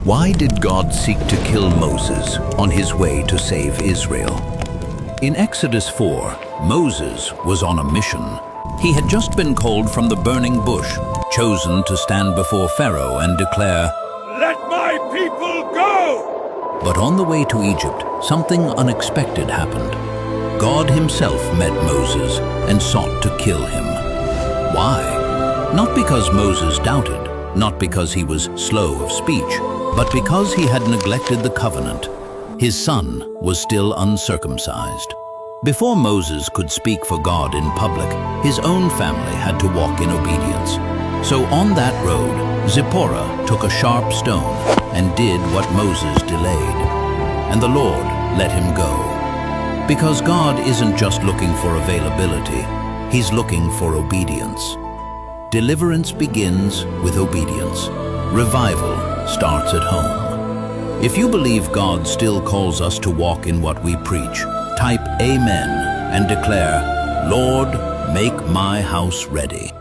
Why did God seek to kill Moses on his way to save Israel? In Exodus 4, Moses was on a mission. He had just been called from the burning bush, chosen to stand before Pharaoh and declare, "Let my people go!" But on the way to Egypt, something unexpected happened. God himself met Moses and sought to kill him. Why? Not because Moses doubted, not because he was slow of speech, but because he had neglected the covenant. His son was still uncircumcised. Before Moses could speak for God in public, his own family had to walk in obedience. So on that road, Zipporah took a sharp stone and did what Moses delayed. And the Lord let him go. Because God isn't just looking for availability, he's looking for obedience. Deliverance begins with obedience. Revival starts at home. If you believe God still calls us to walk in what we preach, type Amen and declare, "Lord, make my house ready."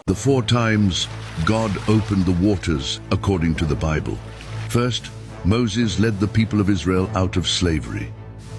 The 4 times God opened the waters according to the Bible. First, Moses led the people of Israel out of slavery.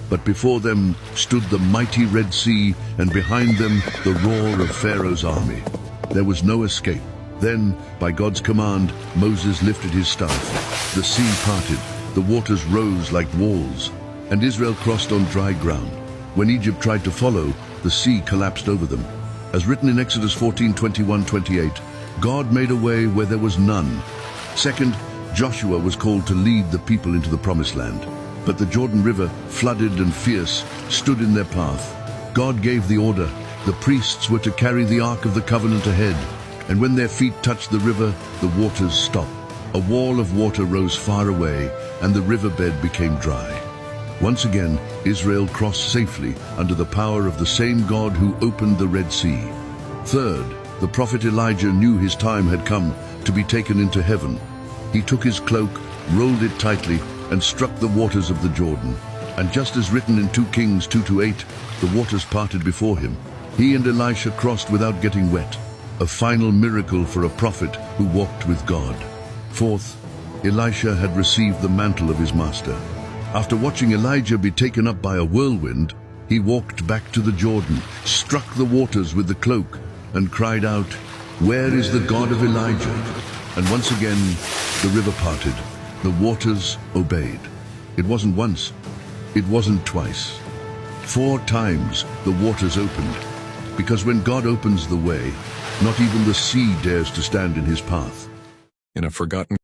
But before them stood the mighty Red Sea, and behind them the roar of Pharaoh's army. There was no escape. Then, by God's command, Moses lifted his staff. The sea parted, the waters rose like walls, and Israel crossed on dry ground. When Egypt tried to follow, the sea collapsed over them. As written in Exodus 14:21-28, God made a way where there was none. Second, Joshua was called to lead the people into the Promised Land. But the Jordan River, flooded and fierce, stood in their path. God gave the order. The priests were to carry the Ark of the Covenant ahead, and when their feet touched the river, the waters stopped. A wall of water rose far away, and the riverbed became dry. Once again, Israel crossed safely under the power of the same God who opened the Red Sea. Third, the prophet Elijah knew his time had come to be taken into heaven. He took his cloak, rolled it tightly, and struck the waters of the Jordan. And just as written in 2 Kings 2-8, the waters parted before him. He and Elisha crossed without getting wet, a final miracle for a prophet who walked with God. Fourth, Elisha had received the mantle of his master. After watching Elijah be taken up by a whirlwind, he walked back to the Jordan, struck the waters with the cloak, and cried out, "Where is the God of Elijah?" And once again, the river parted. The waters obeyed. It wasn't once. It wasn't twice. 4 times the waters opened. Because when God opens the way, not even the sea dares to stand in his path. In a forgotten